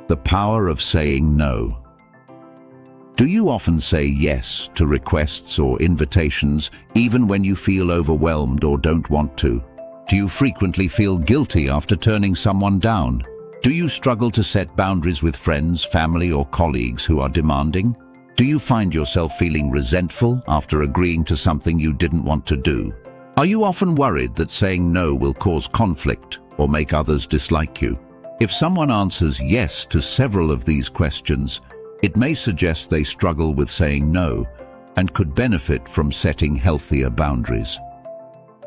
The power of saying no. Do you often say yes to requests or invitations, even when you feel overwhelmed or don't want to? Do you frequently feel guilty after turning someone down? Do you struggle to set boundaries with friends, family, or colleagues who are demanding? Do you find yourself feeling resentful after agreeing to something you didn't want to do? Are you often worried that saying no will cause conflict or make others dislike you? If someone answers yes to several of these questions, it may suggest they struggle with saying no and could benefit from setting healthier boundaries.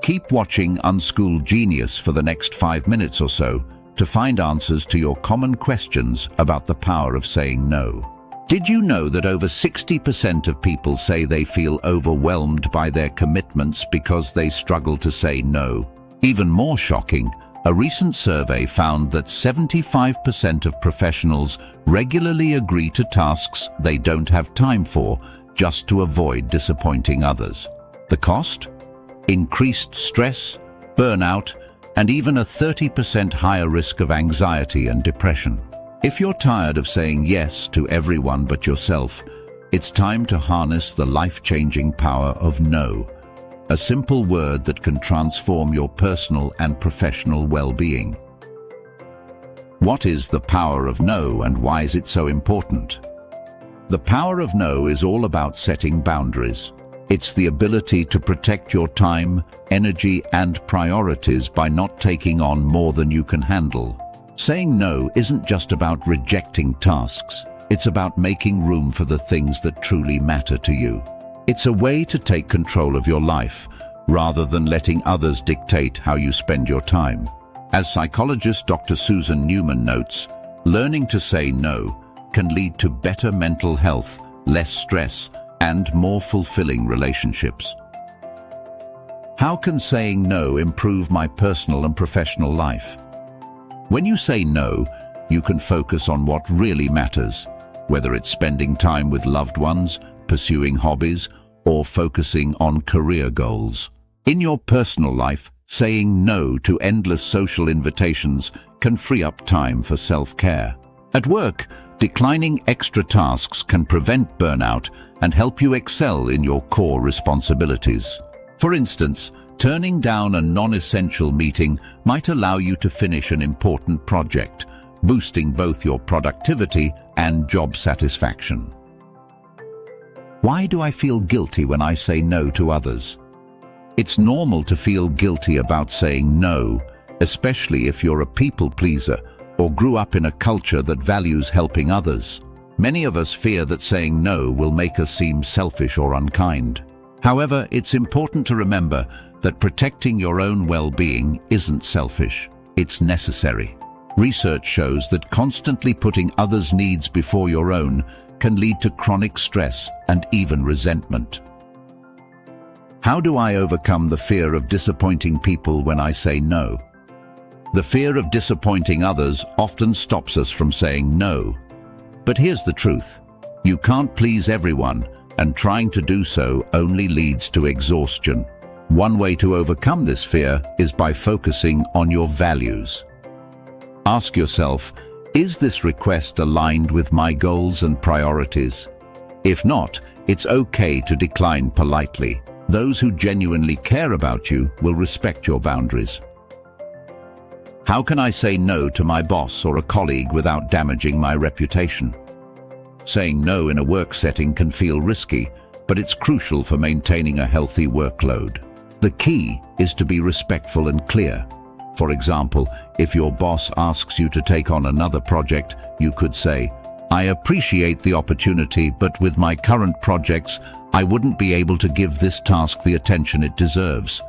Keep watching Unschooled Genius for the next 5 minutes or so to find answers to your common questions about the power of saying no. Did you know that over 60% of people say they feel overwhelmed by their commitments because they struggle to say no? Even more shocking, a recent survey found that 75% of professionals regularly agree to tasks they don't have time for just to avoid disappointing others. The cost? Increased stress, burnout, and even a 30% higher risk of anxiety and depression. If you're tired of saying yes to everyone but yourself, it's time to harness the life-changing power of no. A simple word that can transform your personal and professional well-being. What is the power of no, and why is it so important? The power of no is all about setting boundaries. It's the ability to protect your time, energy, and priorities by not taking on more than you can handle. Saying no isn't just about rejecting tasks. It's about making room for the things that truly matter to you. It's a way to take control of your life, rather than letting others dictate how you spend your time. As psychologist Dr. Susan Newman notes, learning to say no can lead to better mental health, less stress, and more fulfilling relationships. How can saying no improve my personal and professional life? When you say no, you can focus on what really matters, whether it's spending time with loved ones, pursuing hobbies, or focusing on career goals. In your personal life, saying no to endless social invitations can free up time for self-care. At work, declining extra tasks can prevent burnout and help you excel in your core responsibilities. For instance, turning down a non-essential meeting might allow you to finish an important project, boosting both your productivity and job satisfaction. Why do I feel guilty when I say no to others? It's normal to feel guilty about saying no, especially if you're a people pleaser or grew up in a culture that values helping others. Many of us fear that saying no will make us seem selfish or unkind. However, it's important to remember that protecting your own well-being isn't selfish, it's necessary. Research shows that constantly putting others' needs before your own can lead to chronic stress and even resentment. How do I overcome the fear of disappointing people when I say no? The fear of disappointing others often stops us from saying no. But here's the truth. You can't please everyone, and trying to do so only leads to exhaustion. One way to overcome this fear is by focusing on your values. Ask yourself, is this request aligned with my goals and priorities? If not, it's okay to decline politely. Those who genuinely care about you will respect your boundaries. How can I say no to my boss or a colleague without damaging my reputation? Saying no in a work setting can feel risky, but it's crucial for maintaining a healthy workload. The key is to be respectful and clear. For example, if your boss asks you to take on another project, you could say, "I appreciate the opportunity, but with my current projects, I wouldn't be able to give this task the attention it deserves.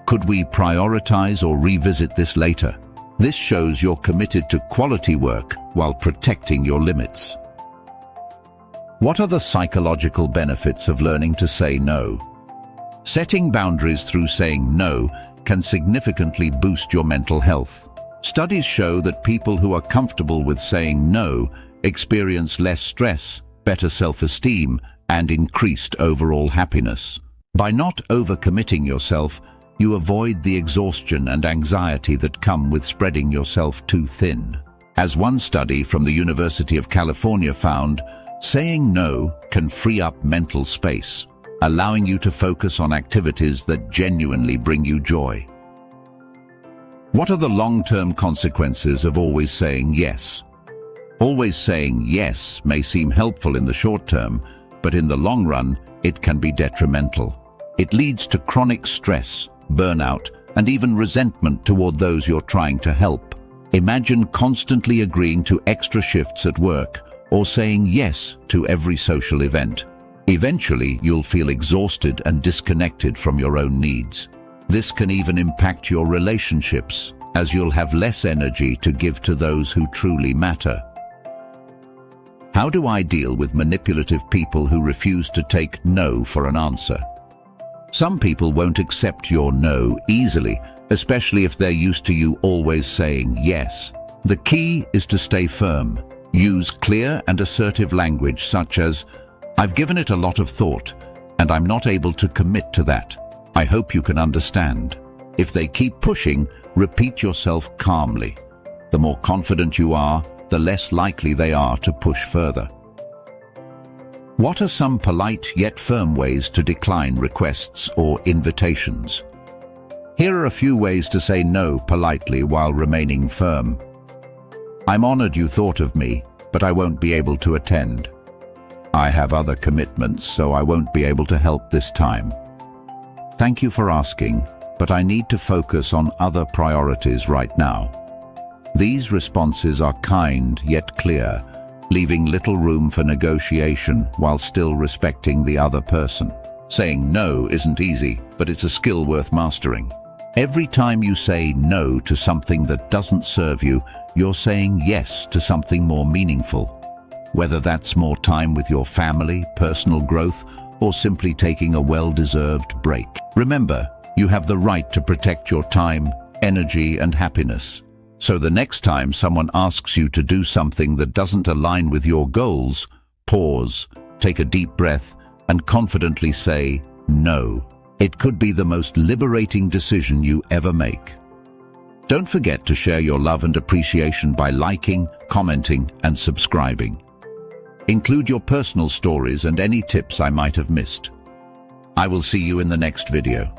Could we prioritize or revisit this later?" This shows you're committed to quality work while protecting your limits. What are the psychological benefits of learning to say no? Setting boundaries through saying no can significantly boost your mental health. Studies show that people who are comfortable with saying no experience less stress, better self-esteem, and increased overall happiness. By not overcommitting yourself, you avoid the exhaustion and anxiety that come with spreading yourself too thin. As one study from the University of California found, saying no can free up mental space, allowing you to focus on activities that genuinely bring you joy. What are the long-term consequences of always saying yes? Always saying yes may seem helpful in the short term, but in the long run, it can be detrimental. It leads to chronic stress, burnout, and even resentment toward those you're trying to help. Imagine constantly agreeing to extra shifts at work or saying yes to every social event. Eventually, you'll feel exhausted and disconnected from your own needs. This can even impact your relationships, as you'll have less energy to give to those who truly matter. How do I deal with manipulative people who refuse to take no for an answer? Some people won't accept your no easily, especially if they're used to you always saying yes. The key is to stay firm. Use clear and assertive language such as, "I've given it a lot of thought, and I'm not able to commit to that. I hope you can understand." If they keep pushing, repeat yourself calmly. The more confident you are, the less likely they are to push further. What are some polite yet firm ways to decline requests or invitations? Here are a few ways to say no politely while remaining firm. "I'm honored you thought of me, but I won't be able to attend." "I have other commitments, so I won't be able to help this time." "Thank you for asking, but I need to focus on other priorities right now." These responses are kind yet clear, leaving little room for negotiation while still respecting the other person. Saying no isn't easy, but it's a skill worth mastering. Every time you say no to something that doesn't serve you, you're saying yes to something more meaningful. Whether that's more time with your family, personal growth, or simply taking a well-deserved break. Remember, you have the right to protect your time, energy, and happiness. So the next time someone asks you to do something that doesn't align with your goals, pause, take a deep breath, and confidently say no. It could be the most liberating decision you ever make. Don't forget to share your love and appreciation by liking, commenting, and subscribing. Include your personal stories and any tips I might have missed. I will see you in the next video.